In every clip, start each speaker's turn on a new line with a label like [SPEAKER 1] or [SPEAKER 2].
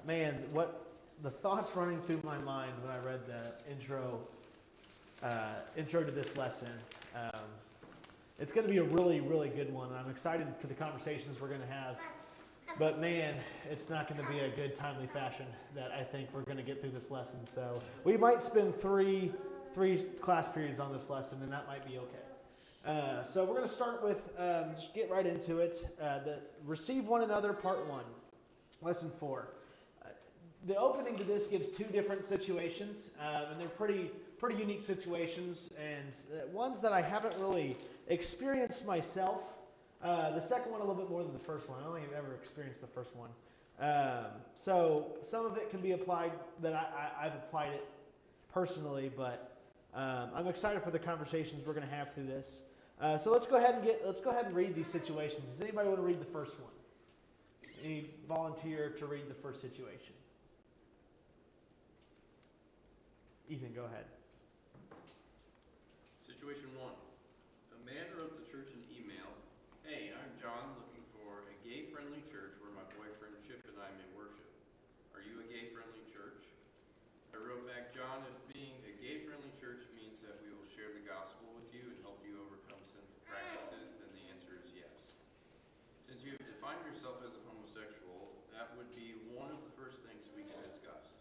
[SPEAKER 1] Man, what the thoughts running through my mind when I read the intro to this lesson. It's going to be a really, really good one. I'm excited for the conversations we're going to have. But man, it's not going to be a good, timely fashion that I think we're going to get through this lesson. So we might spend three class periods on this lesson, and that might be okay. So we're going to start with, just get right into it. The Receive One Another, Part 1, Lesson 4. The opening to this gives two different situations, and they're pretty unique situations, and ones that I haven't really experienced myself. The second one a little bit more than the first one. I don't think I've ever experienced the first one. So some of it can be applied that I've applied it personally, but I'm excited for the conversations we're going to have through this. So let's go ahead and read these situations. Does anybody want to read the first one? Any volunteer to read the first situation? Ethan, go ahead.
[SPEAKER 2] Situation 1. A man wrote the church an email. Hey, I'm John, looking for a gay-friendly church where my boyfriend Chip and I may worship. Are you a gay-friendly church? I wrote back, John, if being a gay-friendly church means that we will share the gospel with you and help you overcome sinful practices, then the answer is yes. Since you have defined yourself as a homosexual, that would be one of the first things we can discuss.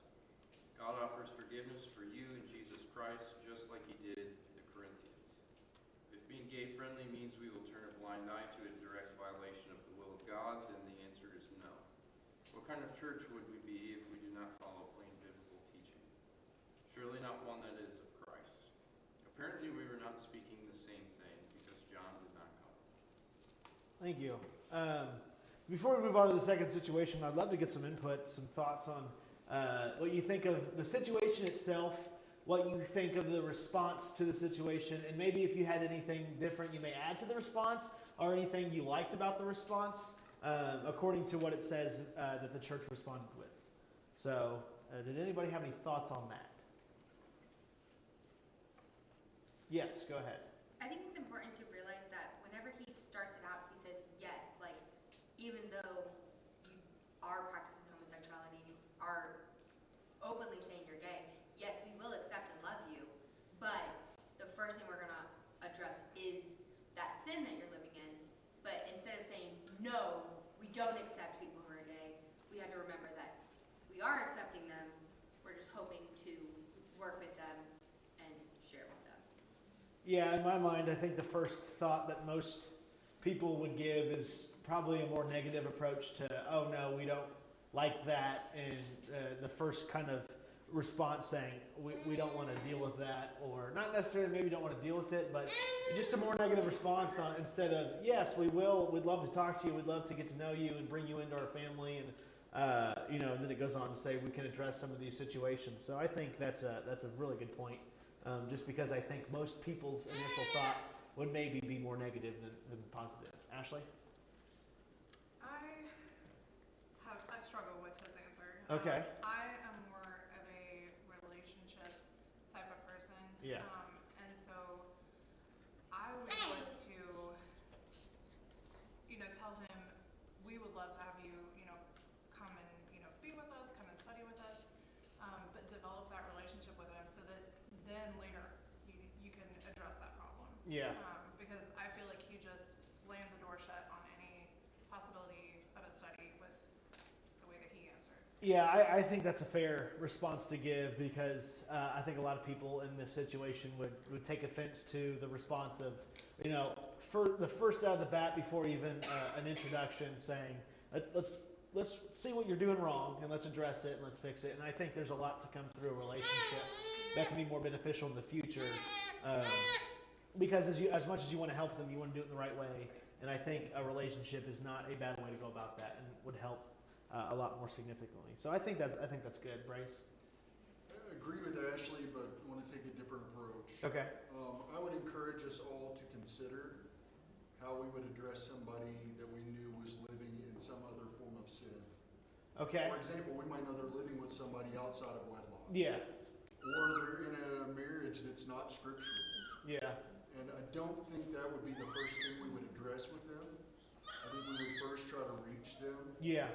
[SPEAKER 2] God offers forgiveness for you in Jesus Christ, just like he did the Corinthians. If being gay-friendly means we will turn a blind eye to a direct violation of the will of God, then the answer is no. What kind of church would we be if we do not follow plain biblical teaching? Surely not one that is of Christ. Apparently we were not speaking the same thing because John did not come.
[SPEAKER 1] Thank you. Before we move on to the second situation, I'd love to get some input, some thoughts on what you think of the situation itself, what you think of the response to the situation, and maybe if you had anything different you may add to the response or anything you liked about the response according to what it says that the church responded with. So did anybody have any thoughts on that? Yes, go ahead.
[SPEAKER 3] I think it's important to realize that whenever he starts it out, he says yes, like even though you are practicing homosexuality, you are openly saying you're gay, yes, we will accept and love you, but the first thing we're going to address is that sin that you're living in. But instead of saying, no, we don't accept people who are gay, we have to remember that we are accepting them, we're just hoping to work with them and share with them.
[SPEAKER 1] Yeah, in my mind, I think the first thought that most people would give is probably a more negative approach to, oh no, we don't like that, and the first kind of response saying, we don't want to deal with that, or not necessarily maybe don't want to deal with it, but just a more negative response on instead of, yes, we will, we'd love to talk to you, we'd love to get to know you and bring you into our family, and and then it goes on to say we can address some of these situations. So I think that's a really good point, just because I think most people's initial thought would maybe be more negative than positive. Ashley?
[SPEAKER 4] I struggle with his answer.
[SPEAKER 1] Okay.
[SPEAKER 4] I am more of a relationship type of person.
[SPEAKER 1] Yeah.
[SPEAKER 4] And so I would want to, tell him we would love to have you, come and, be with us, come and study with us, but develop that relationship with him so that then later you can address that problem.
[SPEAKER 1] Yeah.
[SPEAKER 4] Because I feel like he just slammed the door shut on any possibility of a study with the way that he answered.
[SPEAKER 1] Yeah, I think that's a fair response to give, because I think a lot of people in this situation would take offense to the response of, for the first out of the bat before even an introduction saying, let's see what you're doing wrong and let's address it and let's fix it. And I think there's a lot to come through a relationship that can be more beneficial in the future, because as much as you want to help them, you want to do it in the right way. And I think a relationship is not a bad way to go about that, and would help a lot more significantly. So I think that's good. Bryce?
[SPEAKER 5] I agree with Ashley, but want to take a different approach.
[SPEAKER 1] Okay.
[SPEAKER 5] I would encourage us all to consider how we would address somebody that we knew was living in some other form of sin.
[SPEAKER 1] Okay.
[SPEAKER 5] For example, we might know they're living with somebody outside of wedlock.
[SPEAKER 1] Yeah.
[SPEAKER 5] Or they're in a marriage that's not scriptural.
[SPEAKER 1] Yeah.
[SPEAKER 5] And I don't think that would be the first thing we would address with them. I think we would first try to reach them.
[SPEAKER 1] Yeah.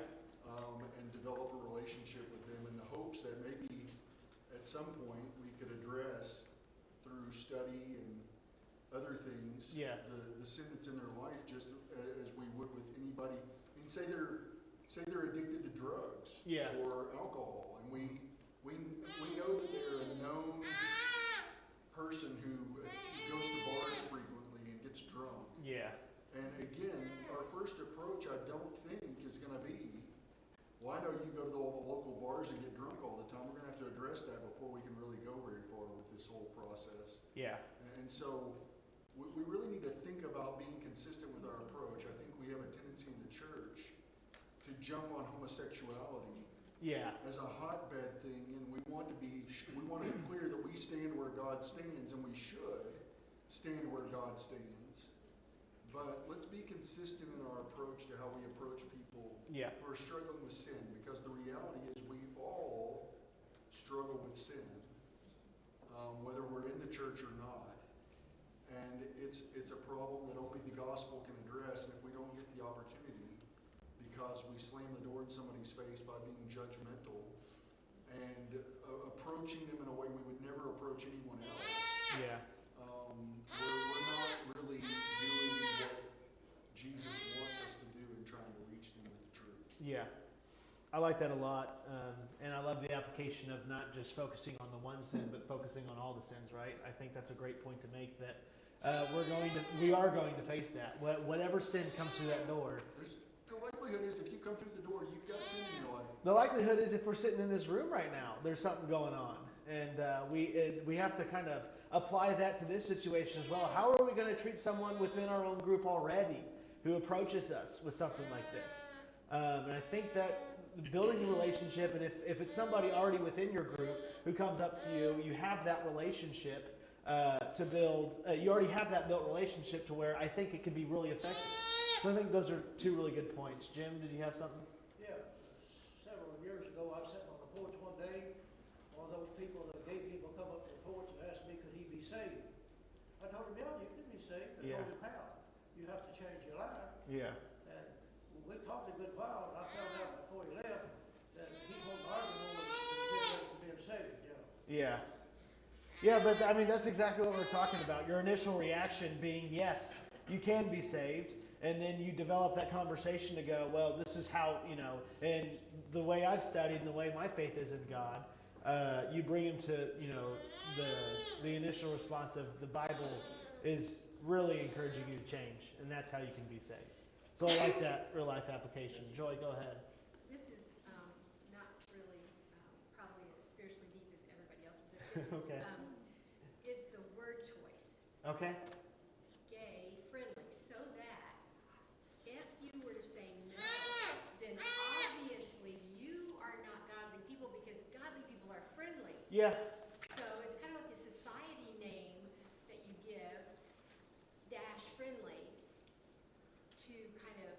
[SPEAKER 5] and develop a relationship with them in the hopes that maybe at some point we could address through study and other things the sin that's in their life, just as we would with anybody. I mean, say they're addicted to drugs or alcohol, and we know that they're a known person who goes to bars frequently and gets drunk.
[SPEAKER 1] Yeah.
[SPEAKER 5] And again, our first approach, I don't think, is going to be, well, I know you go to all the local bars and get drunk all the time. We're going to have to address that before we can really go very far with this whole process.
[SPEAKER 1] Yeah.
[SPEAKER 5] And so we really need to think about being consistent with our approach. I think we have a tendency in the church to jump on homosexuality as a hotbed thing, and we want to be clear that we stand where God stands, and we should stand where God stands. But let's be consistent in our approach to how we approach people who are struggling with sin, because the reality is we all struggle with sin, whether we're in the church or not. And it's a problem that only the gospel can address, and if we don't get the opportunity, because we slam the door in somebody's face by being judgmental and approaching them in a way we would never approach anyone else, we're not really doing what Jesus wants us to do in trying to reach them with the truth.
[SPEAKER 1] Yeah. I like that a lot, and I love the application of not just focusing on the one sin, but focusing on all the sins, right? I think that's a great point to make, that we are going to face that. Whatever sin comes through that door.
[SPEAKER 5] The likelihood is if you come through the door, you've got sin in your life.
[SPEAKER 1] The likelihood is if we're sitting in this room right now, there's something going on. And we have to kind of apply that to this situation as well. How are we going to treat someone within our own group already who approaches us with something like this? And I think that building the relationship, and if it's somebody already within your group who comes up to you, you have that relationship to build. You already have that built relationship to where I think it can be really effective. So I think those are two really good points. Jim, did you have something?
[SPEAKER 6] Yeah. Several years ago, I was sitting on the porch one day. One of those people, the gay people, come up to the porch and asked me, could he be saved? I told him, yeah, you can be saved. I told him how. You have to change your life.
[SPEAKER 1] Yeah.
[SPEAKER 6] And we talked a good while, and I found out before he left that he wasn't arguing over the difference of being saved, you know.
[SPEAKER 1] Yeah. Yeah, but I mean, that's exactly what we're talking about. Your initial reaction being, yes, you can be saved. And then you develop that conversation to go, well, this is how, and the way I've studied and the way my faith is in God, you bring him to, the initial response of the Bible is really encouraging you to change. And that's how you can be saved. So I like that real life application. Joy, go ahead.
[SPEAKER 3] This is not really probably as spiritually deep as everybody else's, but this
[SPEAKER 1] Okay.
[SPEAKER 3] Is the word choice.
[SPEAKER 1] Okay.
[SPEAKER 3] Gay friendly, so that if you were to say no, then obviously you are not godly people, because godly people are friendly.
[SPEAKER 1] Yeah.
[SPEAKER 3] So it's kind of like a society name that you give, dash friendly, to kind of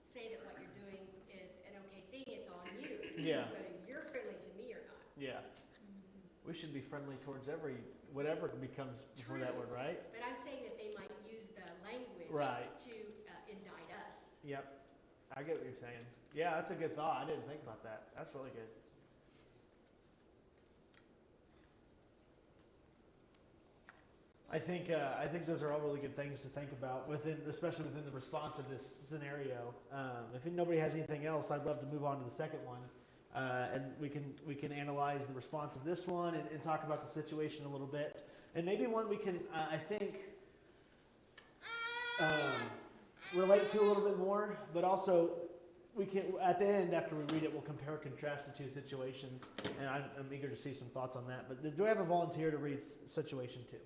[SPEAKER 3] say that what you're doing is an okay thing. It's on you.
[SPEAKER 1] Yeah.
[SPEAKER 3] It's whether you're friendly to me or not.
[SPEAKER 1] Yeah. We should be friendly towards whatever becomes before that word, right?
[SPEAKER 3] But I'm saying that they might use the language to indict us.
[SPEAKER 1] Yep. I get what you're saying. Yeah, that's a good thought. I didn't think about that. That's really good. I think those are all really good things to think about, especially within the response of this scenario. If nobody has anything else, I'd love to move on to the second one. And we can analyze the response of this one and talk about the situation a little bit, and maybe one we can I think relate to a little bit more, but also we can at the end after we read it, we'll compare and contrast the two situations, and I'm eager to see some thoughts on that. But do I have a volunteer to read situation 2?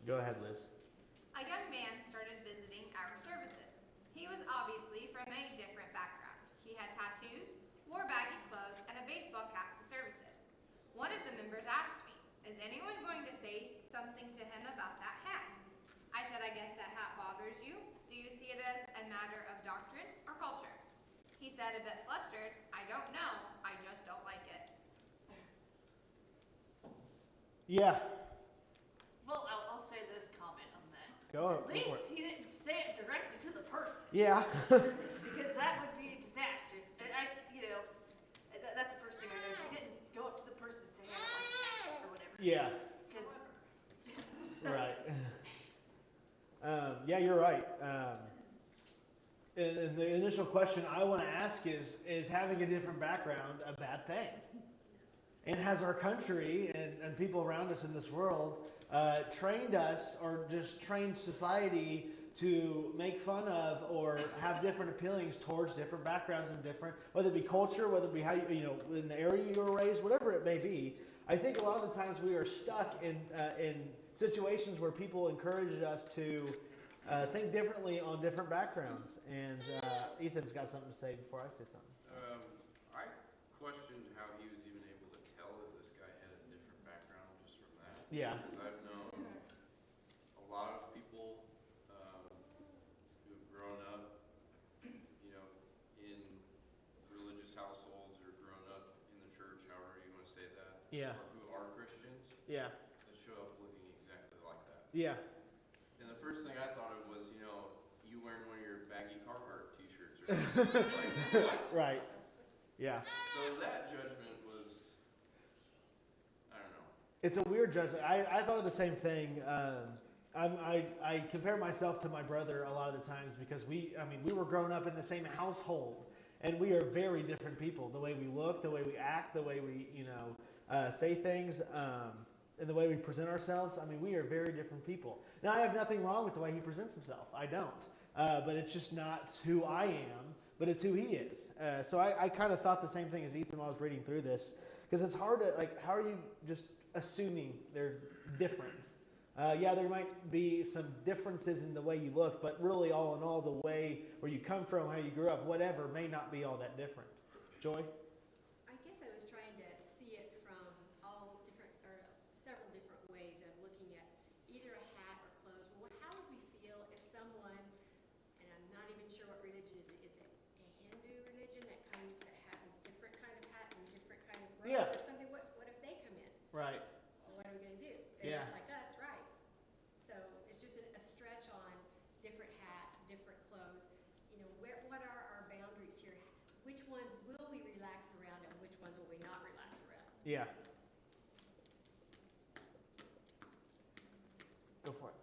[SPEAKER 1] Go ahead, Liz.
[SPEAKER 7] A young man started visiting our services. He was obviously from a different background. He had tattoos, wore baggy clothes, and a baseball cap to services. One of the members asked me, "Is anyone going to say something to him about that hat?" I said, "I guess that hat bothers you. Do you see it as a matter of doctrine or culture?" He said, a bit flustered, "I don't know. I just don't like it."
[SPEAKER 1] Yeah.
[SPEAKER 8] Well, I'll say this comment on that.
[SPEAKER 1] Go
[SPEAKER 8] At
[SPEAKER 1] for
[SPEAKER 8] least
[SPEAKER 1] it.
[SPEAKER 8] he didn't say it directly to the person.
[SPEAKER 1] Yeah.
[SPEAKER 8] Because that would be disastrous. And that's the first thing I noticed. He didn't go up to the person and say, hey, I don't like that, or whatever.
[SPEAKER 1] Yeah.
[SPEAKER 8] 'Cause
[SPEAKER 1] Right. Yeah, you're right. And the initial question I want to ask is having a different background a bad thing? And has our country and people around us in this world trained us or just trained society to make fun of or have different appealings towards different backgrounds and different, whether it be culture, whether it be how you know, in the area you were raised, whatever it may be. I think a lot of the times we are stuck in situations where people encourage us to think differently on different backgrounds. And Ethan's got something to say before I say something.
[SPEAKER 2] I questioned how he was even able to tell that this guy had a different background just from that.
[SPEAKER 1] Yeah.
[SPEAKER 2] Because I've known a lot of people who have grown up, you know, in religious households or grown up in the church, however you want to say that.
[SPEAKER 1] Yeah.
[SPEAKER 2] Or who are Christians.
[SPEAKER 1] Yeah.
[SPEAKER 2] That show up looking exactly like that.
[SPEAKER 1] Yeah.
[SPEAKER 2] And the first thing I thought of was, you know, you wearing one of your baggy Carhartt t-shirts or something. Like, what?
[SPEAKER 1] Right. Yeah.
[SPEAKER 2] So that judgment was, I don't know.
[SPEAKER 1] It's a weird judgment. I thought of the same thing. I compare myself to my brother a lot of the times because we were growing up in the same household, and we are very different people. The way we look, the way we act, the way we say things, and the way we present ourselves. I mean, we are very different people. Now, I have nothing wrong with the way he presents himself. I don't. But it's just not who I am, but it's who he is. So I kind of thought the same thing as Ethan while I was reading through this, because it's hard to, like, how are you just assuming they're different? Yeah, there might be some differences in the way you look, but really, all in all, the way where you come from, how you grew up, whatever, may not be all that different. Joy?
[SPEAKER 9] I guess I was trying to see it from all different, or several different ways of looking at either a hat or clothes. Well, how would we feel if someone, and I'm not even sure what religion is it a Hindu religion that has a different kind of hat and a different kind of robe
[SPEAKER 1] Yeah.
[SPEAKER 9] or something? What if they come in?
[SPEAKER 1] Right.
[SPEAKER 9] Well, what are we going to do? They're
[SPEAKER 1] Yeah.
[SPEAKER 9] not like us, right? So it's just a stretch on different hat, different clothes. You know, what are our boundaries here? Which ones will we relax around and which ones will we not relax around?
[SPEAKER 1] Yeah. Go for it.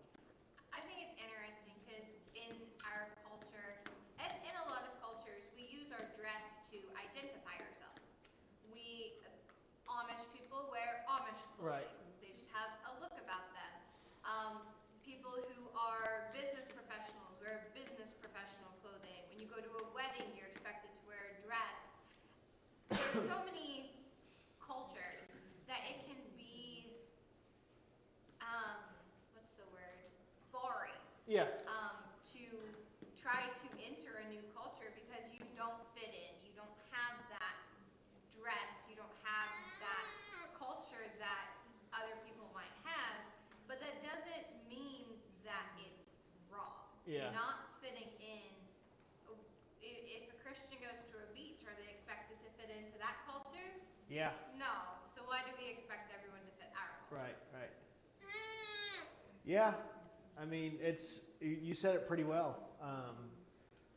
[SPEAKER 7] I think it's interesting because in our culture, and in a lot of cultures, we use our dress to identify ourselves. Amish people wear Amish clothing.
[SPEAKER 1] Right.
[SPEAKER 7] They just have a look about them. People who are business professionals wear business professional clothing. When you go to a wedding, you're expected to wear a dress. There's so many cultures that it can be, what's the word? Boring.
[SPEAKER 1] Yeah.
[SPEAKER 7] To try to enter a new culture because you don't fit in. You don't have that dress. You don't have that culture that other people might have. But that doesn't mean that it's wrong.
[SPEAKER 1] Yeah.
[SPEAKER 7] Not fitting in. If a Christian goes to a beach, are they expected to fit into that culture?
[SPEAKER 1] Yeah.
[SPEAKER 7] No. So why do we expect everyone to fit our culture?
[SPEAKER 1] Right. Right. Yeah. I mean, you said it pretty well.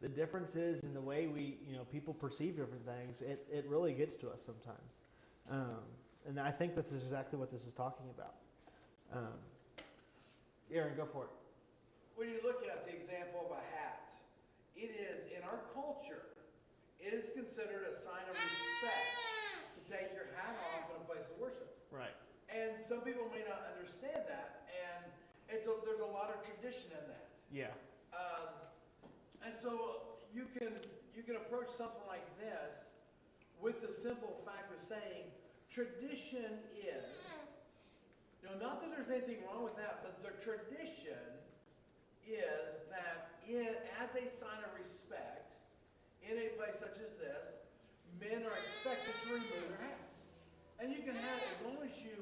[SPEAKER 1] The differences in the way people perceive different things, it really gets to us sometimes. And I think that's exactly what this is talking about. Aaron, go for it.
[SPEAKER 10] When you look at the example of a hat, it is, in our culture, it is considered a sign of respect to take your hat off in a place of worship.
[SPEAKER 1] Right.
[SPEAKER 10] And some people may not understand that, and there's a lot of tradition in that.
[SPEAKER 1] Yeah.
[SPEAKER 10] And so you can approach something like this with the simple fact of saying, tradition is, not that there's anything wrong with that, but the tradition is that as a sign of respect, in a place such as this, men are expected to remove their hats. And you can have, as long as you,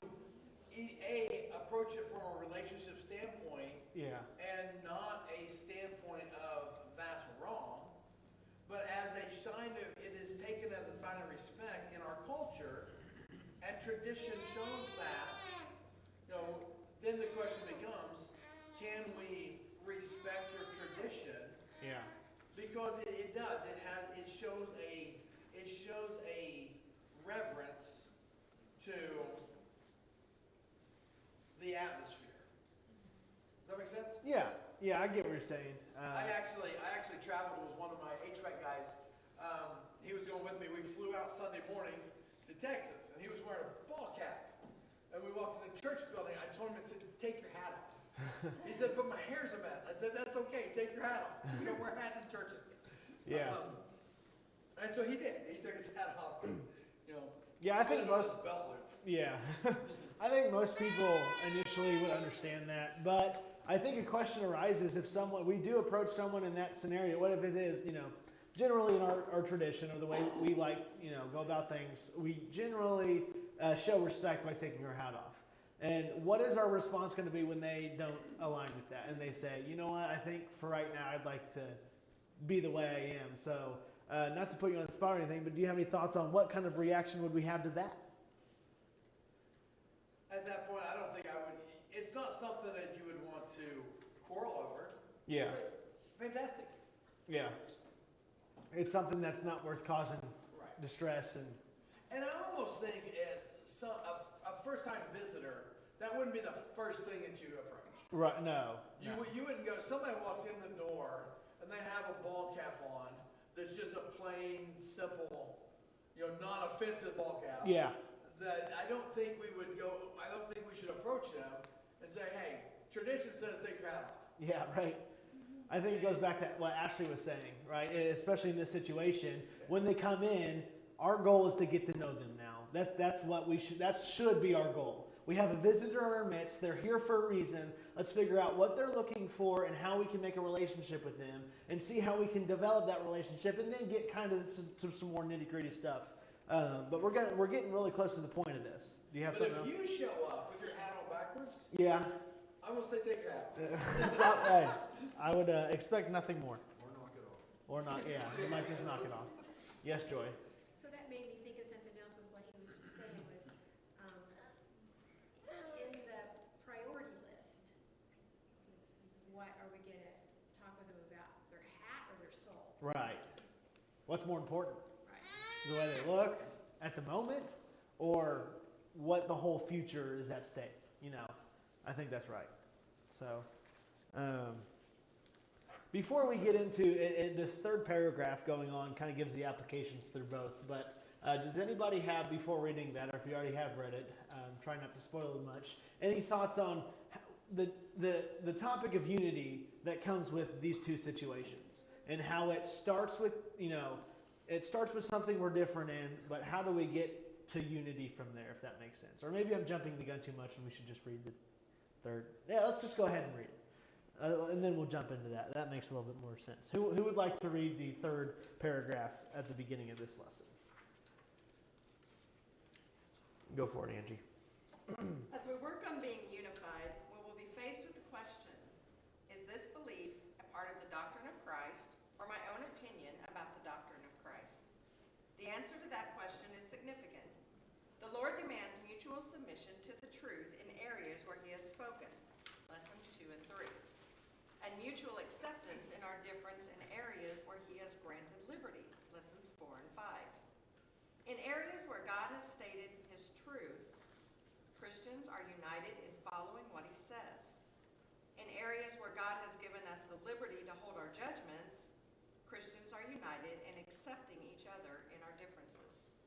[SPEAKER 10] approach it from a relationship standpoint,
[SPEAKER 1] Yeah.
[SPEAKER 10] and not a standpoint of that's wrong, but as a sign of, it is taken as a sign of respect in our culture, and tradition shows that, then the question becomes, can we Because it does. It shows a reverence to the atmosphere. Does that make sense?
[SPEAKER 1] Yeah, I get what you're saying.
[SPEAKER 10] I actually traveled with one of my HVAC guys. He was going with me. We flew out Sunday morning to Texas, and he was wearing a ball cap. And we walked in the church building. I told him, I said, take your hat off. He said, but my hair's a mess. I said, that's okay. Take your hat off. We don't wear hats in churches.
[SPEAKER 1] Yeah.
[SPEAKER 10] And so he did. He took his hat off. And,
[SPEAKER 1] yeah, I think most.
[SPEAKER 10] Belt loop.
[SPEAKER 1] Yeah, I think most people initially would understand that, but I think a question arises if we do approach someone in that scenario. What if it is, generally in our tradition or the way we like, go about things, we generally show respect by taking our hat off. And what is our response going to be when they don't align with that? And they say, you know what, I think for right now I'd like to be the way I am. So not to put you on the spot or anything, but do you have any thoughts on what kind of reaction would we have to that?
[SPEAKER 10] At that point, I don't think I would. It's not something that you would want to quarrel over.
[SPEAKER 1] Yeah.
[SPEAKER 10] Fantastic.
[SPEAKER 1] Yeah. It's something that's not worth causing distress
[SPEAKER 10] And I almost think a first-time visitor, that wouldn't be the first thing that you approach.
[SPEAKER 1] Right, no.
[SPEAKER 10] You wouldn't go, somebody walks in the door and they have a ball cap on that's just a plain, simple, non-offensive ball cap.
[SPEAKER 1] Yeah.
[SPEAKER 10] That I don't think we should approach them and say, hey, tradition says take your hat off.
[SPEAKER 1] Yeah, right. I think it goes back to what Ashley was saying, right? Especially in this situation, when they come in, our goal is to get to know them now. That's what that should be our goal. We have a visitor in our midst. They're here for a reason. Let's figure out what they're looking for and how we can make a relationship with them and see how we can develop that relationship and then get kind of some more nitty-gritty stuff. But we're getting really close to the point of this. Do you have something else?
[SPEAKER 10] But if you show up with your hat on backwards,
[SPEAKER 1] yeah,
[SPEAKER 10] I will say take your hat off.
[SPEAKER 1] Hey, I would expect nothing more.
[SPEAKER 5] Or knock it off.
[SPEAKER 1] Or not, yeah, you might just knock it off. Yes, Joy.
[SPEAKER 9] So that made me think of something else with what he was just saying was, in the priority list, what are we gonna talk with them about, their hat or their soul?
[SPEAKER 1] Right. What's more important?
[SPEAKER 9] Right.
[SPEAKER 1] The way they look at the moment or what the whole future is at stake? I think that's right. So, before we get into this third paragraph going on, kind of gives the applications through both. But does anybody have, before reading that, or if you already have read it, try not to spoil it much, any thoughts on the topic of unity that comes with these two situations and how it starts with, it starts with something we're different in, but how do we get to unity from there, if that makes sense? Or maybe I'm jumping the gun too much and we should just read the third. Yeah, let's just go ahead and read it. And then we'll jump into that. That makes a little bit more sense. Who would like to read the third paragraph at the beginning of this lesson? Go for it, Angie.
[SPEAKER 11] As we work on being unified, we will be faced with the question, is this belief a part of the doctrine of Christ or my own opinion about the doctrine of Christ? The answer to that question is significant. The Lord demands mutual submission to the truth in areas where He has spoken, lessons 2 and 3, and mutual acceptance in our difference in areas where He has granted liberty, lessons 4 and 5. In areas where God has stated His truth, Christians are united in following what He says. In areas where God has given us the liberty to hold our judgments, Christians are united in accepting each other in our differences.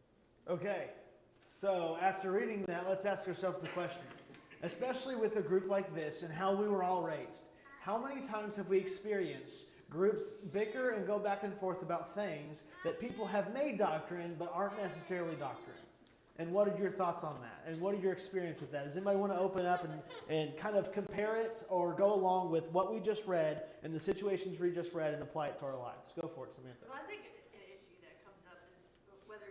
[SPEAKER 1] Okay, so after reading that, let's ask ourselves the question, especially with a group like this and how we were all raised, how many times have we experienced groups bicker and go back and forth about things that people have made doctrine but aren't necessarily doctrine? And what are your thoughts on that? And what are your experience with that? Does anybody want to open up and kind of compare it or go along with what we just read and the situations we just read and apply it to our lives? Go for it, Samantha.
[SPEAKER 8] Well, I think an issue that comes up is whether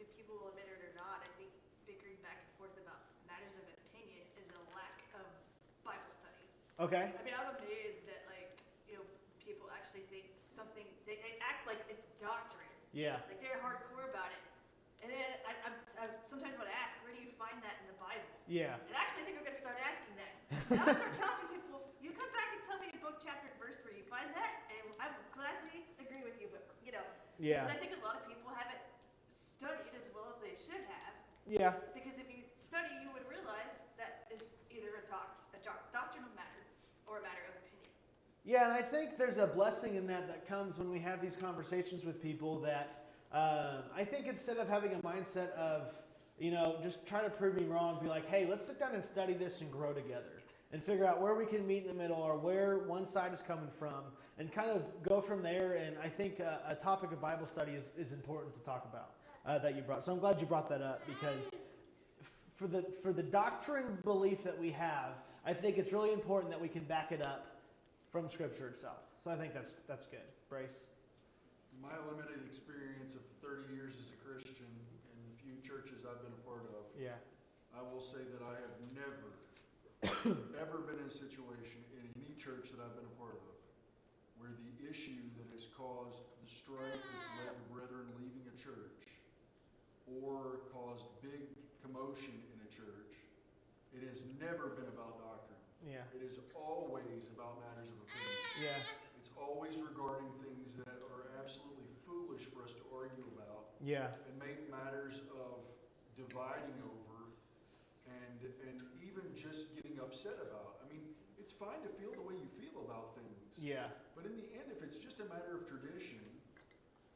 [SPEAKER 8] if people will admit it or not. I think bickering back and forth about matters of opinion is a lack of Bible study.
[SPEAKER 1] Okay.
[SPEAKER 8] I mean, I'm amazed that people actually think something. They act like it's doctrine.
[SPEAKER 1] Yeah.
[SPEAKER 8] Like they're hardcore about it. And then I sometimes want to ask, where do you find that in the Bible?
[SPEAKER 1] Yeah.
[SPEAKER 8] And actually, I think I'm going to start asking that. And I'm going to start telling people, you come back and tell me a book, chapter, and verse where you find find that, and I would gladly agree with you, but,
[SPEAKER 1] Yeah.
[SPEAKER 8] because I think a lot of people haven't studied as well as they should have.
[SPEAKER 1] Yeah.
[SPEAKER 8] Because if you study, you would realize that is either a doctrinal matter or a matter of opinion.
[SPEAKER 1] Yeah, and I think there's a blessing in that comes when we have these conversations with people that I think instead of having a mindset of, just try to prove me wrong, be like, hey, let's sit down and study this and grow together and figure out where we can meet in the middle or where one side is coming from and kind of go from there. And I think a topic of Bible study is important to talk about that you brought. So I'm glad you brought that up because for the doctrine belief that we have, I think it's really important that we can back it up from Scripture itself. So I think that's good. Brace?
[SPEAKER 5] My limited experience of 30 years as a Christian and the few churches I've been a part of,
[SPEAKER 1] Yeah.
[SPEAKER 5] I will say that I have never, ever been in a situation in any church that I've been a part of where the issue that has caused the strife that's led to brethren leaving a church or caused big commotion in a church, it has never been about doctrine.
[SPEAKER 1] Yeah.
[SPEAKER 5] It is always about matters of opinion.
[SPEAKER 1] Yeah.
[SPEAKER 5] It's always regarding things that are absolutely foolish for us to argue about
[SPEAKER 1] Yeah.
[SPEAKER 5] and make matters of dividing over and even just getting upset about. I mean, it's fine to feel the way you feel about things.
[SPEAKER 1] Yeah.
[SPEAKER 5] But in the end, if it's just a matter of tradition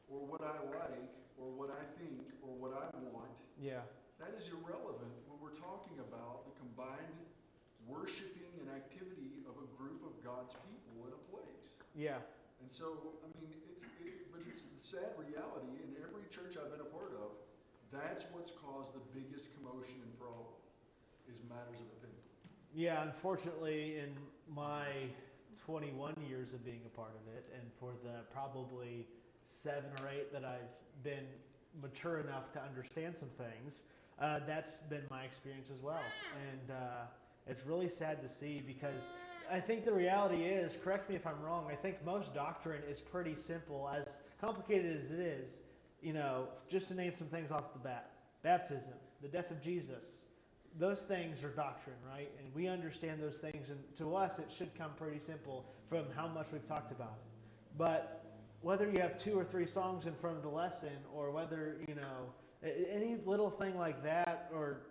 [SPEAKER 5] or what I like or what I think or what I want,
[SPEAKER 1] Yeah.
[SPEAKER 5] that is irrelevant when we're talking about the combined worshiping and activity of a group of God's people in a place.
[SPEAKER 1] Yeah.
[SPEAKER 5] And so, I mean, but it's the sad reality in every church I've been a part of, that's what's caused the biggest commotion and problem, is matters of opinion.
[SPEAKER 1] Yeah, unfortunately, in my 21 years of being a part of it, and for the probably 7 or 8 that I've been mature enough to understand some things, that's been my experience as well. And it's really sad to see because I think the reality is, correct me if I'm wrong, I think most doctrine is pretty simple, as complicated as it is, just to name some things off the bat. Baptism, the death of Jesus, those things are doctrine, right? And we understand those things, and to us it should come pretty simple from how much we've talked about it. But whether you have 2 or 3 songs in front of the lesson, or whether, any little thing like that, or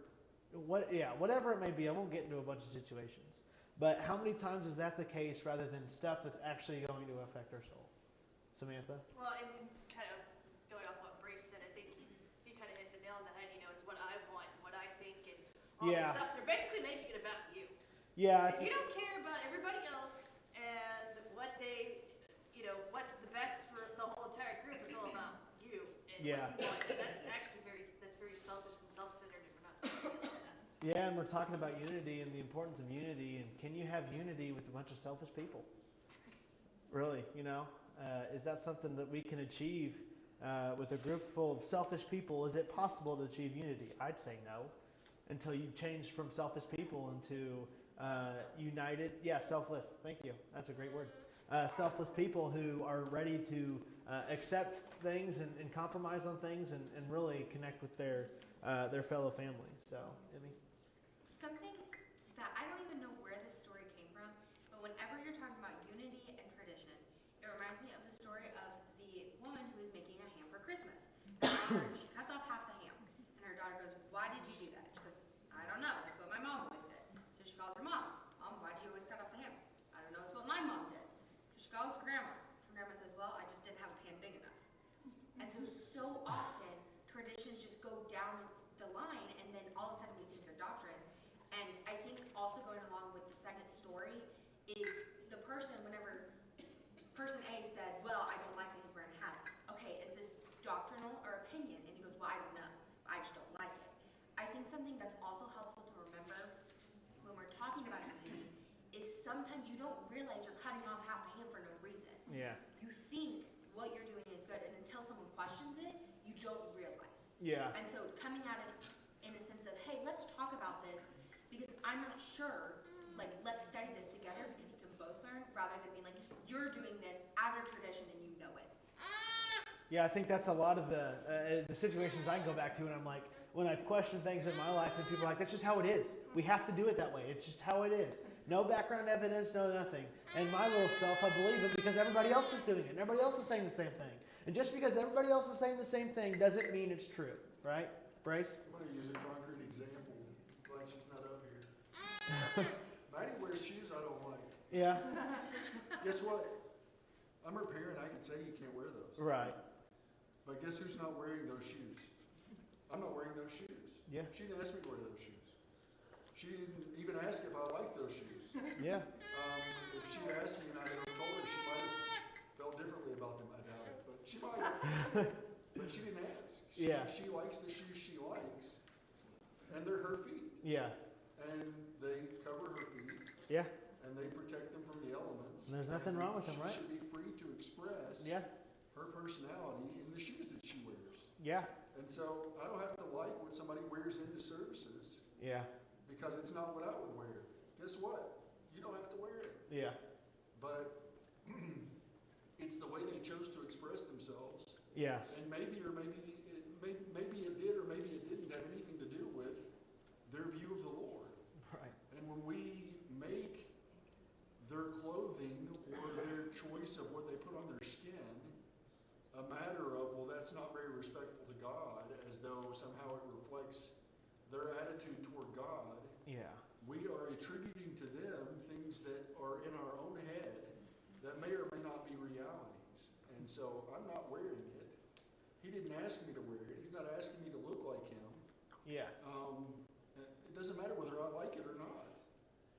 [SPEAKER 1] whatever it may be, I won't get into a bunch of situations. But how many times is that the case rather than stuff that's actually going to affect our soul? Samantha?
[SPEAKER 8] Well, and kind of going off what Brace said, I think he kind of hit the nail on the head. It's what I want, what I think, and all this stuff. They're basically making it about you.
[SPEAKER 1] Yeah.
[SPEAKER 8] You don't care about everybody else and what they, what's the best for the whole entire group. It's all about you and what you want. And that's actually very selfish and self-centered, and we're not supposed to be like that.
[SPEAKER 1] Yeah, and we're talking about unity and the importance of unity. And can you have unity with a bunch of selfish people? Really, is that something that we can achieve with a group full of selfish people? Is it possible to achieve unity? I'd say no, until you change from selfish people into united. Yeah, selfless. Thank you. That's a great word. Selfless people who are ready to accept things and compromise on things and really connect with their fellow family. So, Emmy?
[SPEAKER 3] Something that I don't even know where this story came from, but whenever you're talking about unity and tradition, it reminds me of the story of the woman who is making a ham for Christmas. She cuts off half the ham, and her daughter goes, "Why did you do that?" She goes, "I don't know. That's what my mom always did." So she calls her mom. "Mom, why do you always cut off the ham?" "I don't know. It's what my mom did." So she calls grandma. Her grandma says, "Well, I just didn't have a pan big enough." And so often traditions just go down the line, and then all of a sudden we think they're doctrine. And I think also going along with the second story is the person, whenever person A said, "Well, I don't like that he's wearing a hat." Okay, is this doctrinal or opinion? And he goes, "Well, I don't know. I just don't like it." I think something that's also helpful to remember when we're talking about unity is sometimes you don't realize you're cutting off half the ham for no reason.
[SPEAKER 1] Yeah.
[SPEAKER 3] You think what you're doing is good, and until someone questions it, you don't realize.
[SPEAKER 1] Yeah.
[SPEAKER 3] And so coming at it in a sense of, hey, let's talk about this because I'm not sure, let's study this together because we can both learn, rather than being like, you're doing this as a tradition and you know it.
[SPEAKER 1] Yeah, I think that's a lot of the situations I can go back to, and I'm like, when I've questioned things in my life and people are like, that's just how it is. We have to do it that way. It's just how it is. No background evidence, no nothing. And my little self, I believe it because everybody else is doing it. And everybody else is saying the same thing. And just because everybody else is saying the same thing doesn't mean it's true. Right? Brace?
[SPEAKER 5] I'm going to use a concrete example. Glad she's not up here. Maddie wears shoes I don't like.
[SPEAKER 1] Yeah.
[SPEAKER 5] Guess what? I'm her parent. I can say you can't wear those.
[SPEAKER 1] Right.
[SPEAKER 5] But guess who's not wearing those shoes? I'm not wearing those shoes.
[SPEAKER 1] Yeah.
[SPEAKER 5] She didn't ask me to wear those shoes. She didn't even ask if I liked those shoes.
[SPEAKER 1] Yeah.
[SPEAKER 5] If she had asked me and I had told her, she might have felt differently about them. I doubt it. But she might have. But she didn't ask. She likes the shoes she likes. And they're her feet.
[SPEAKER 1] Yeah.
[SPEAKER 5] And they cover her feet.
[SPEAKER 1] Yeah.
[SPEAKER 5] And they protect them from the elements.
[SPEAKER 1] And there's nothing wrong with them, right?
[SPEAKER 5] She should be free to express her personality in the shoes that she wears.
[SPEAKER 1] Yeah.
[SPEAKER 5] And so I don't have to like what somebody wears into services.
[SPEAKER 1] Yeah.
[SPEAKER 5] Because it's not what I would wear. Guess what? You don't have to wear it.
[SPEAKER 1] Yeah.
[SPEAKER 5] But it's the way they chose to express themselves.
[SPEAKER 1] Yeah.
[SPEAKER 5] And maybe it did or maybe it didn't have anything to do with their view of the Lord.
[SPEAKER 1] Right.
[SPEAKER 5] And when we make their clothing or their choice of what they put on their skin a matter of, well, that's not very respectful to God, as though somehow it reflects their attitude toward God, we are attributing to them things that are in our own head that may or may not be realities. And so I'm not wearing it. He didn't ask me to wear it. He's not asking me to look like him.
[SPEAKER 1] Yeah.
[SPEAKER 5] It doesn't matter whether I like it or not.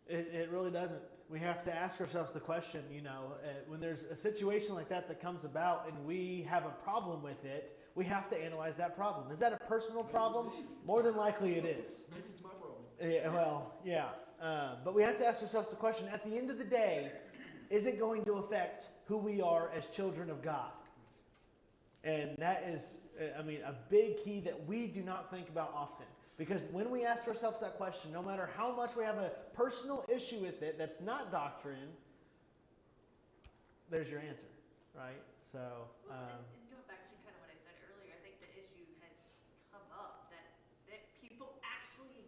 [SPEAKER 1] It really doesn't. We have to ask ourselves the question, when there's a situation like that comes about and we have a problem with it, we have to analyze that problem. Is that a personal problem? More than likely it is.
[SPEAKER 5] Maybe it's my problem.
[SPEAKER 1] Yeah, well, yeah. But we have to ask ourselves the question, at the end of the day, is it going to affect who we are as children of God? And that is, a big key that we do not think about often. Because when we ask ourselves that question, no matter how much we have a personal issue with it that's not doctrine, there's your answer, right? So,
[SPEAKER 8] and going back to kind of what I said earlier, I think the issue has come up that people actually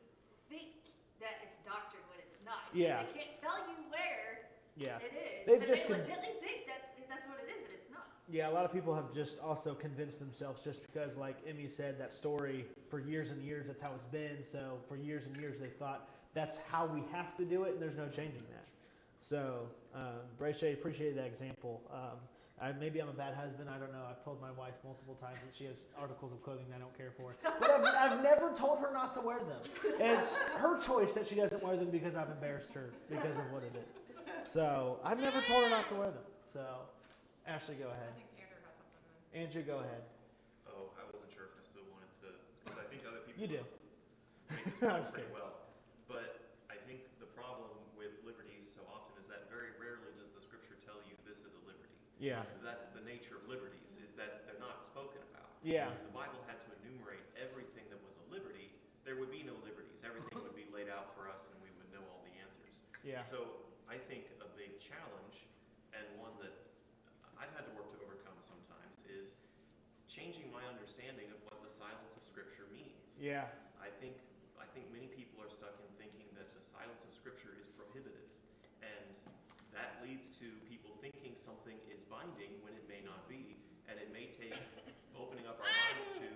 [SPEAKER 8] think that it's doctrine when it's not. So
[SPEAKER 1] Yeah.
[SPEAKER 8] they can't tell you where it is,
[SPEAKER 1] They've
[SPEAKER 8] but
[SPEAKER 1] just
[SPEAKER 8] they legitimately think that's what it is, and it's not.
[SPEAKER 1] Yeah, a lot of people have just also convinced themselves just because, like Emmy said, that story for years and years, that's how it's been. So for years and years, they thought that's how we have to do it, and there's no changing that. So, Brace, appreciated that example. Maybe I'm a bad husband. I don't know. I've told my wife multiple times that she has articles of clothing I don't care for. But I've never told her not to wear them. It's her choice that she doesn't wear them because I've embarrassed her because of what it is. So I've never told her not to wear them. So Ashley, go ahead.
[SPEAKER 4] I think Andrew has something then.
[SPEAKER 1] Andrew, go ahead.
[SPEAKER 12] Oh, I wasn't sure if I still wanted to, because I think other people
[SPEAKER 1] You do.
[SPEAKER 12] make this
[SPEAKER 1] I'm
[SPEAKER 12] point
[SPEAKER 1] just
[SPEAKER 12] pretty
[SPEAKER 1] kidding.
[SPEAKER 12] well. But I think the problem with liberties so often is that very rarely does the scripture tell you this is a liberty.
[SPEAKER 1] Yeah.
[SPEAKER 12] That's the nature of liberties, is that they're not spoken about.
[SPEAKER 1] Yeah.
[SPEAKER 12] If the Bible had to enumerate everything that was a liberty, there would be no liberties. Everything would be laid out for us and we would know all the answers.
[SPEAKER 1] Yeah.
[SPEAKER 12] So I think a big challenge, and one that I've had to work to overcome sometimes, is changing my understanding of what the silence of Scripture means.
[SPEAKER 1] Yeah.
[SPEAKER 12] I think many people are stuck in thinking that the silence of Scripture is prohibitive, and that leads to people thinking something is binding when it may not be, and it may take opening up our minds to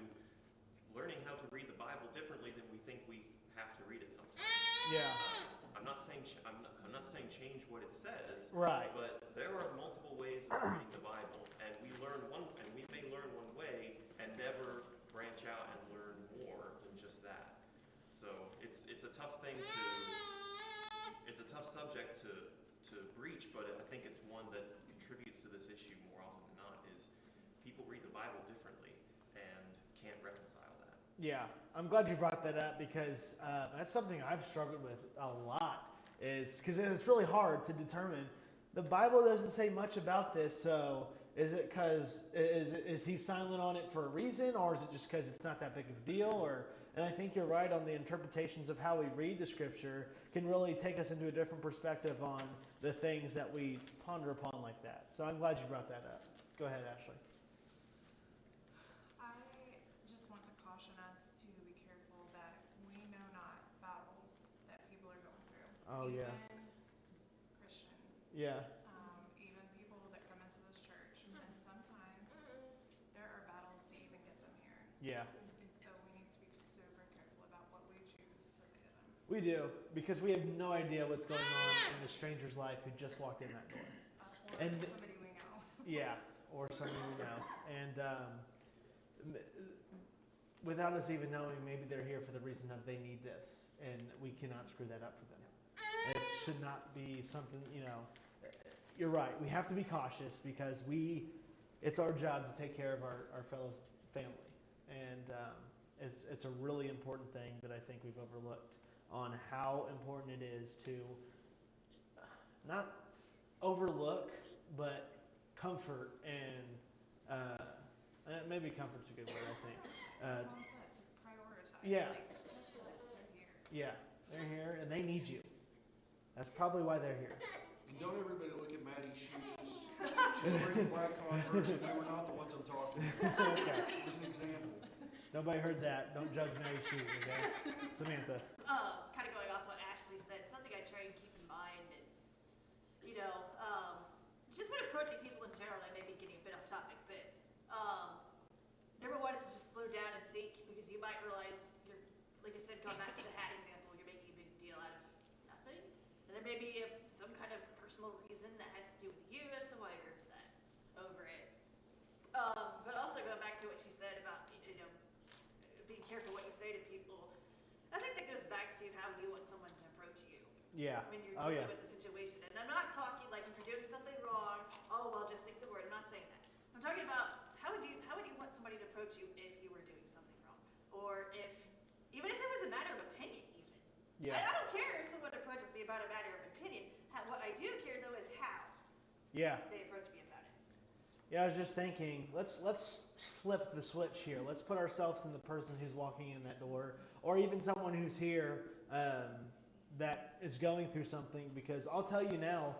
[SPEAKER 12] learning how to read the Bible differently than we think we have to read it sometimes.
[SPEAKER 1] Yeah.
[SPEAKER 12] I'm not saying change what it says,
[SPEAKER 1] Right.
[SPEAKER 12] but there are multiple ways of reading the Bible, and we may learn one way and never branch out and learn more than just that. So it's a tough thing it's a tough subject to breach, but I think it's one that contributes to this issue more often than not, is people read the Bible differently and can't reconcile that.
[SPEAKER 1] Yeah, I'm glad you brought that up because that's something I've struggled with a lot. Is because it's really hard to determine. The Bible doesn't say much about this, so is it because is he silent on it for a reason, or is it just because it's not that big of a deal? And I think you're right on the interpretations of how we read the Scripture can really take us into a different perspective on the things that we ponder upon like that. So I'm glad you brought that up. Go ahead, Ashley.
[SPEAKER 4] I just want to caution us to be careful
[SPEAKER 1] Oh, yeah.
[SPEAKER 4] even Christians,
[SPEAKER 1] Yeah.
[SPEAKER 4] even people that come into this church, and sometimes there are battles to even get them here.
[SPEAKER 1] Yeah.
[SPEAKER 4] So we need to be super careful about what we choose to say to them.
[SPEAKER 1] We do, because we have no idea what's going on in a stranger's life who just walked in that door.
[SPEAKER 4] Or
[SPEAKER 1] And
[SPEAKER 4] somebody we know.
[SPEAKER 1] yeah, or somebody we know. And without us even knowing, maybe they're here for the reason of they need this, and we cannot screw that up for them. It should not be something, you're right, we have to be cautious because it's our job to take care of our fellow family. And it's a really important thing that I think we've overlooked on how important it is to not overlook, but comfort and maybe comfort's a good word, I think.
[SPEAKER 4] Mom said to prioritize.
[SPEAKER 1] Yeah.
[SPEAKER 4] Like, guess what? They're here.
[SPEAKER 1] Yeah, they're here and they need you. That's probably why they're here.
[SPEAKER 5] And don't everybody look at Maddie's shoes. She's wearing black Converse, and they were not the ones I'm talking about.
[SPEAKER 1] Okay.
[SPEAKER 5] As an example.
[SPEAKER 1] Nobody heard that. Don't judge Mary's shoes, okay? Samantha.
[SPEAKER 8] Kind of going off what Ashley said, something I try and keep in mind, and just when approaching people in general, I may be getting a bit off topic, but number one is to just slow down and think, because you might realize you're, like I said, going back to the hat example, you're making a big deal out of nothing, and there may be some kind of personal reason that has to do with you as to why you're upset over it. But also going back to what she said about being careful what you say to people, I think that goes back to how you want someone to approach you.
[SPEAKER 1] Yeah.
[SPEAKER 8] When you're dealing with the situation. And I'm not talking like if you're doing something wrong, oh well, just stick the word. I'm not saying that. I'm talking about how would you want somebody to approach you if you were doing something wrong, or even if it was a matter of opinion, even.
[SPEAKER 1] Yeah.
[SPEAKER 8] I don't care if someone approaches me about a matter of opinion. What I do care though is how.
[SPEAKER 1] Yeah.
[SPEAKER 8] They approach me about it.
[SPEAKER 1] Yeah, I was just thinking, let's flip the switch here. Let's put ourselves in the person who's walking in that door, or even someone who's here that is going through something. Because I'll tell you now,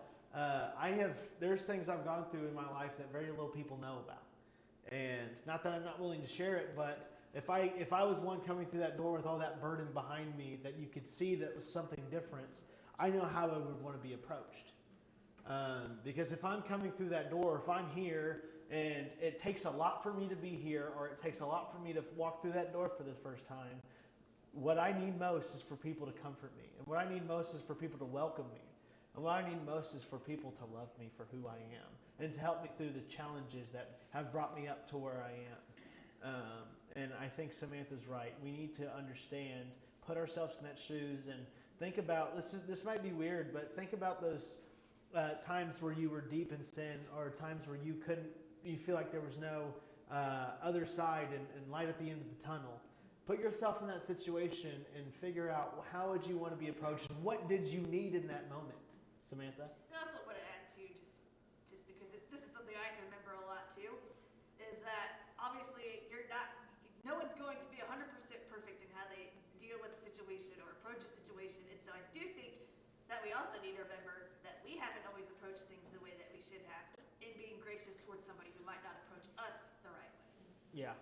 [SPEAKER 1] there's things I've gone through in my life that very little people know about. And not that I'm not willing to share it, but if I was one coming through that door with all that burden behind me that you could see that was something different, I know how I would want to be approached. Because if I'm coming through that door, if I'm here and it takes a lot for me to be here, or it takes a lot for me to walk through that door for the first time, what I need most is for people to comfort me. And what I need most is for people to welcome me. And what I need most is for people to love me for who I am and to help me through the challenges that have brought me up to where I am. And I think Samantha's right. We need to understand, put ourselves in that shoes and think about, this might be weird, but think about those times where you were deep in sin, or times where you feel like there was no other side and light at the end of the tunnel. Put yourself in that situation and figure out how would you want to be approached and what did you need in that moment. Samantha?
[SPEAKER 8] I also want to add too, just because this is something I have to remember a lot too, is that obviously no one's going to be 100% perfect in how they deal with the situation or approach a situation. And so I do think that we also need to remember that we haven't always approached things the way that we should have in being gracious towards somebody who might not approach us the right way.
[SPEAKER 1] Yeah.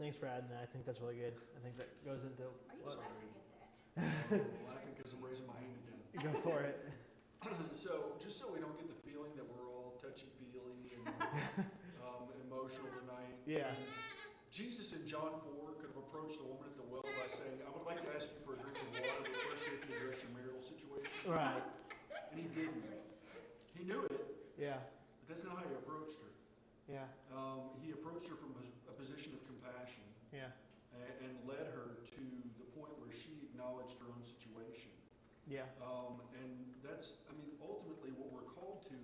[SPEAKER 1] Thanks for adding that. I think that's really good. I think that goes into...
[SPEAKER 8] Are you laughing at that?
[SPEAKER 5] I'm laughing because I'm raising my hand again.
[SPEAKER 1] Go for it.
[SPEAKER 5] So, just so we don't get the feeling that we're all touchy-feely and emotional tonight.
[SPEAKER 1] Yeah.
[SPEAKER 5] Jesus in John 4 could have approached the woman at the well by saying, I would like to ask you for a drink of water, but first you have to address your marital situation.
[SPEAKER 1] Right.
[SPEAKER 5] And he didn't. He knew it.
[SPEAKER 1] Yeah.
[SPEAKER 5] But that's not how he approached her.
[SPEAKER 1] Yeah.
[SPEAKER 5] He approached her from a position of compassion.
[SPEAKER 1] Yeah.
[SPEAKER 5] And led her to the point where she acknowledged her own situation.
[SPEAKER 1] Yeah.
[SPEAKER 5] And that's, ultimately what we're called to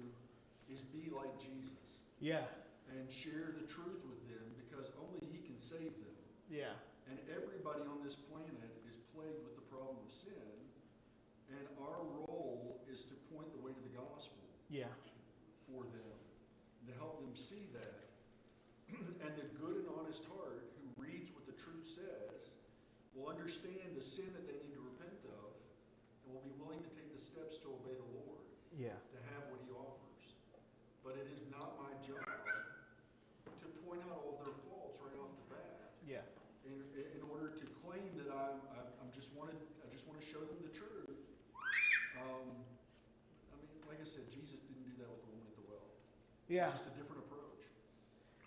[SPEAKER 5] is be like Jesus.
[SPEAKER 1] Yeah.
[SPEAKER 5] And share the truth with them because only he can save them.
[SPEAKER 1] Yeah.
[SPEAKER 5] And everybody on this planet is plagued with the problem of sin. And our role is to point the way to the gospel.
[SPEAKER 1] Yeah.
[SPEAKER 5] For them. To help them see that. And the good and honest heart who reads what the truth says will understand the sin that they need to repent of and will be willing to take the steps to obey the Lord.
[SPEAKER 1] Yeah.
[SPEAKER 5] To have what he offers. But it is not my job to point out all of their faults right off the bat.
[SPEAKER 1] Yeah.
[SPEAKER 5] In order to claim that I just want to show them the truth. I mean, like I said, Jesus didn't do that with the woman at the well.
[SPEAKER 1] Yeah.
[SPEAKER 5] It's just a different approach.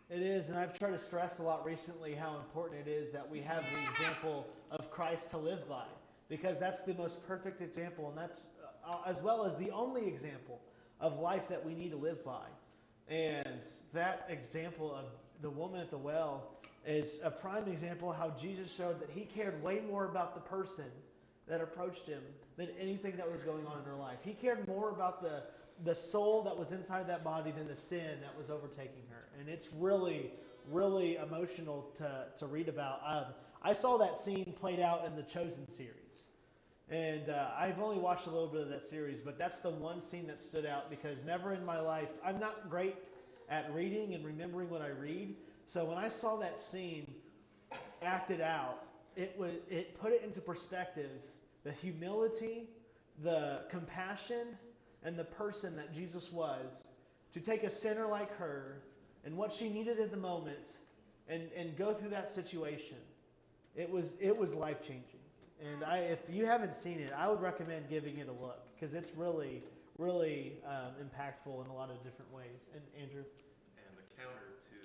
[SPEAKER 1] It is, and I've tried to stress a lot recently how important it is that we have the example of Christ to live by, because that's the most perfect example, and that's as well as the only example of life that we need to live by. And that example of the woman at the well is a prime example of how Jesus showed that he cared way more about the person that approached him than anything that was going on in her life. He cared more about the soul that was inside that body than the sin that was overtaking her. And it's really, really emotional to read about. I saw that scene played out in the Chosen series. And I've only watched a little bit of that series, but that's the one scene that stood out because never in my life, I'm not great at reading and remembering what I read. So when I saw that scene acted out, it put it into perspective, the humility, the compassion, and the person that Jesus was, to take a sinner like her and what she needed at the moment and go through that situation. It was life-changing. And if you haven't seen it, I would recommend giving it a look because it's really, really impactful in a lot of different ways. And Andrew?
[SPEAKER 12] And the counter to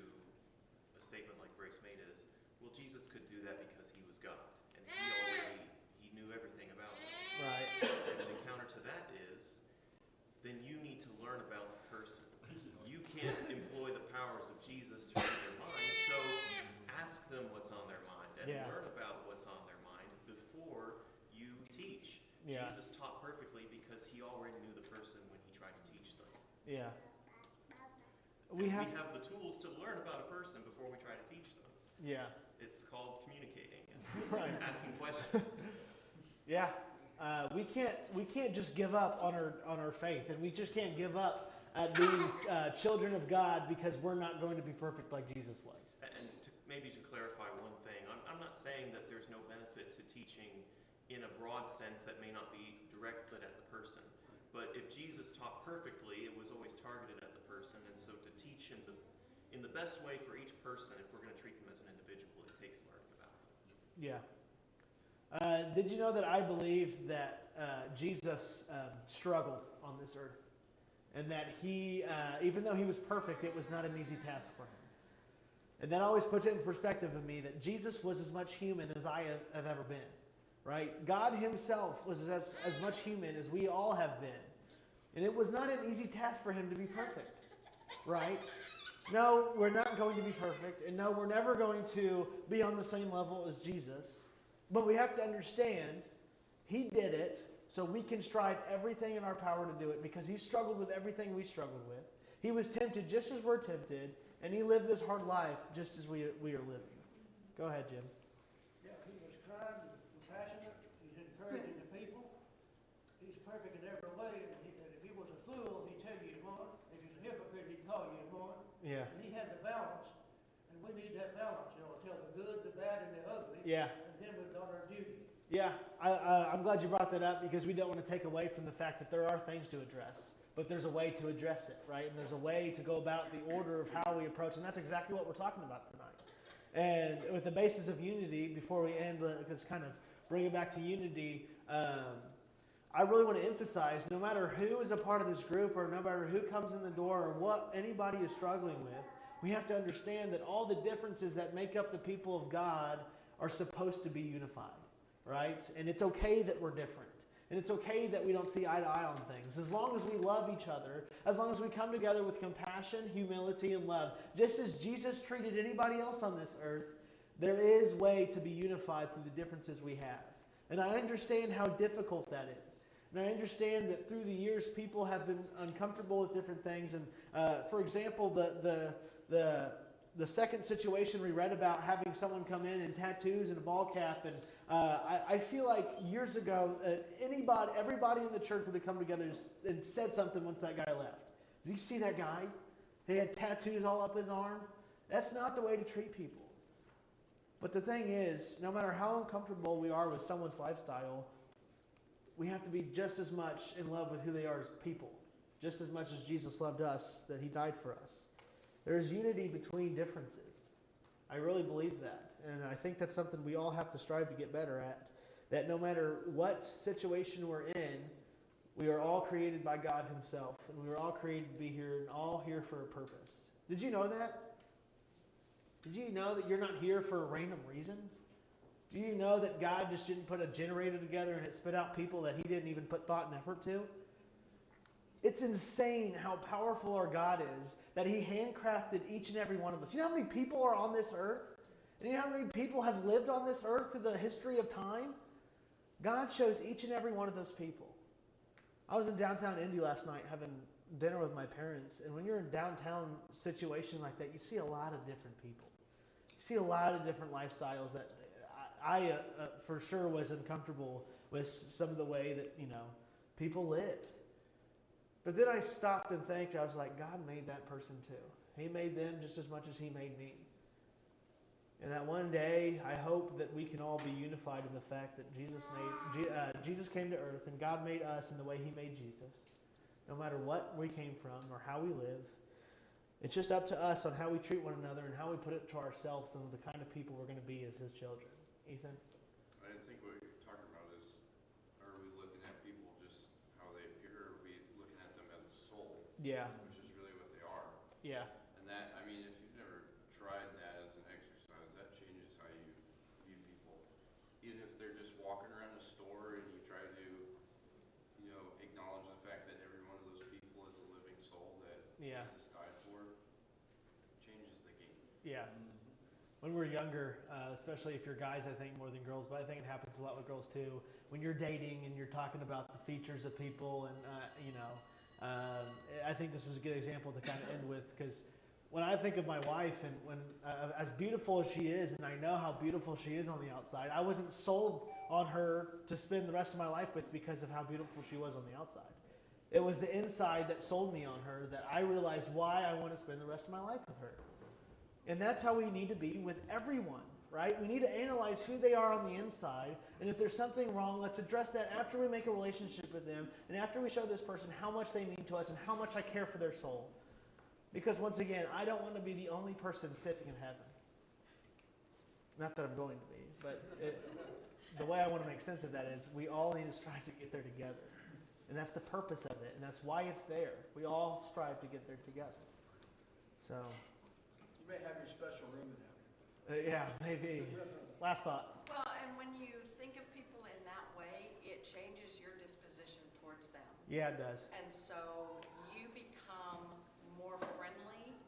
[SPEAKER 12] a statement like Grace made is, well, Jesus could do that because he was God. And he knew everything about it.
[SPEAKER 1] Right.
[SPEAKER 12] And the counter to that is, then you need to learn about the person. You can't employ the powers of Jesus to read their mind, so ask them what's on their mind and learn about what's on their mind before you teach.
[SPEAKER 1] Yeah.
[SPEAKER 12] Jesus taught perfectly because he already knew the person when he tried to teach them.
[SPEAKER 1] Yeah.
[SPEAKER 12] We have the tools to learn about a person before we try to teach them.
[SPEAKER 1] Yeah.
[SPEAKER 12] It's called communicating and
[SPEAKER 1] right.
[SPEAKER 12] asking questions.
[SPEAKER 1] Yeah. We can't just give up on our faith, and we just can't give up at being children of God because we're not going to be perfect like Jesus was.
[SPEAKER 12] And maybe to clarify one thing, I'm not saying that there's no benefit to teaching in a broad sense that may not be directed at the person. But if Jesus taught perfectly, it was always targeted at the person, and so to teach in the best way for each person, if we're going to treat them as an individual, it takes learning about them.
[SPEAKER 1] Yeah. Did you know that I believe that Jesus struggled on this earth? And that he, even though he was perfect, it was not an easy task for him. And that always puts it in perspective of me that Jesus was as much human as I have ever been. Right? God himself was as much human as we all have been. And it was not an easy task for him to be perfect. Right? No, we're not going to be perfect. And no, we're never going to be on the same level as Jesus. But we have to understand, he did it so we can strive everything in our power to do it because he struggled with everything we struggled with. He was tempted just as we're tempted, and he lived this hard life just as we are living. Go ahead, Jim.
[SPEAKER 6] Yeah, he was kind and compassionate. He's encouraging the people. He's perfect in every way. And if he was a fool, he'd tell you he's one. If he's a hypocrite, he'd call you one.
[SPEAKER 1] Yeah.
[SPEAKER 6] And he had the balance, and we need that balance, to tell the good, the bad, and the ugly.
[SPEAKER 1] Yeah.
[SPEAKER 6] And then we've done our duty.
[SPEAKER 1] Yeah, I'm glad you brought that up because we don't want to take away from the fact that there are things to address, but there's a way to address it, right? And there's a way to go about the order of how we approach, and that's exactly what we're talking about tonight. And with the basis of unity, before we end, let's kind of bring it back to unity. I really want to emphasize, no matter who is a part of this group or no matter who comes in the door or what anybody is struggling with, we have to understand that all the differences that make up the people of God are supposed to be unified. Right? And it's okay that we're different. And it's okay that we don't see eye to eye on things. As long as we love each other, as long as we come together with compassion, humility, and love, just as Jesus treated anybody else on this earth, there is way to be unified through the differences we have. And I understand how difficult that is. And I understand that through the years, people have been uncomfortable with different things. And for example, the second situation we read about having someone come in tattoos and a ball cap, and I feel like years ago, everybody in the church would have come together and said something once that guy left. Did you see that guy? He had tattoos all up his arm. That's not the way to treat people. But the thing is, no matter how uncomfortable we are with someone's lifestyle, we have to be just as much in love with who they are as people, just as much as Jesus loved us, that he died for us. There's unity between differences. I really believe that. And I think that's something we all have to strive to get better at. That no matter what situation we're in, We are all created by God himself, and we were all created to be here and all here for a purpose. Did you know that? Did you know that you're not here for a random reason? Do you know that God just didn't put a generator together and it spit out people that he didn't even put thought and effort to? It's insane how powerful our God is, that he handcrafted each and every one of us. You know how many people are on this earth? And you know how many people have lived on this earth through the history of time? God chose each and every one of those people. I was in downtown Indy last night having dinner with my parents, and when you're in a downtown situation like that, you see a lot of different people. You see a lot of different lifestyles that I for sure was uncomfortable with some of the way that, people lived. But then I stopped and think, I was like, God made that person too. He made them just as much as he made me. And that one day, I hope that we can all be unified in the fact that Jesus came to earth and God made us in the way he made Jesus. No matter what we came from or how we live, it's just up to us on how we treat one another and how we put it to ourselves and the kind of people we're going to be as his children. Ethan?
[SPEAKER 2] I think what you're talking about is, are we looking at people just how they appear, or are we looking at them as a soul?
[SPEAKER 1] Yeah.
[SPEAKER 2] Which is really what they are.
[SPEAKER 1] Yeah.
[SPEAKER 2] And that, I mean, if you've never tried that as an exercise, that changes how you view people. Even if they're just walking around the store and you try to, acknowledge the fact that every one of those people is a living soul that Jesus died for, changes the game.
[SPEAKER 1] Yeah. When we're younger, especially if you're guys, I think more than girls, but I think it happens a lot with girls too. When you're dating and you're talking about the features of people, and I think this is a good example to kind of end with, because when I think of my wife and when as beautiful as she is, and I know how beautiful she is on the outside, I wasn't sold on her to spend the rest of my life with because of how beautiful she was on the outside. It was the inside that sold me on her, that I realized why I want to spend the rest of my life with her. And that's how we need to be with everyone, right? We need to analyze who they are on the inside, and if there's something wrong, let's address that after we make a relationship with them, and after we show this person how much they mean to us and how much I care for their soul. Because once again, I don't want to be the only person sitting in heaven. Not that I'm going to be, but the way I want to make sense of that is we all need to strive to get there together. And that's the purpose of it, and that's why it's there. We all strive to get there together. So...
[SPEAKER 10] You may have your special room in heaven.
[SPEAKER 1] Yeah, maybe. Last thought.
[SPEAKER 11] Well, and when you think of people in that way, it changes your disposition towards them.
[SPEAKER 1] Yeah, it does.
[SPEAKER 11] And so you become more friendly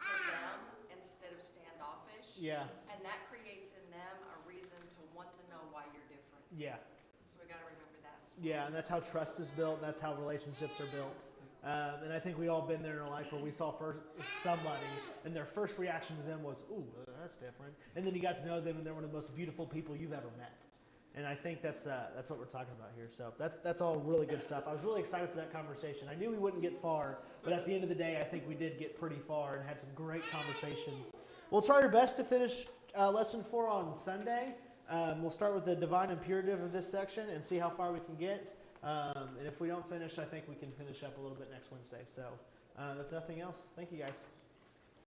[SPEAKER 11] to them instead of standoffish.
[SPEAKER 1] Yeah.
[SPEAKER 11] And that creates in them a reason to want to know why you're different.
[SPEAKER 1] Yeah.
[SPEAKER 11] So we got to remember that.
[SPEAKER 1] Yeah, and that's how trust is built. That's how relationships are built. And I think we all been there in our life where we saw somebody, and their first reaction to them was, "Ooh, that's different." And then you got to know them, and they're one of the most beautiful people you've ever met. And I think that's what we're talking about here. So that's all really good stuff. I was really excited for that conversation. I knew we wouldn't get far, but at the end of the day, I think we did get pretty far and had some great conversations. We'll try our best to finish lesson 4 on Sunday. We'll start with the divine imperative of this section and see how far we can get. And if we don't finish, I think we can finish up a little bit next Wednesday. So if nothing else, thank you guys.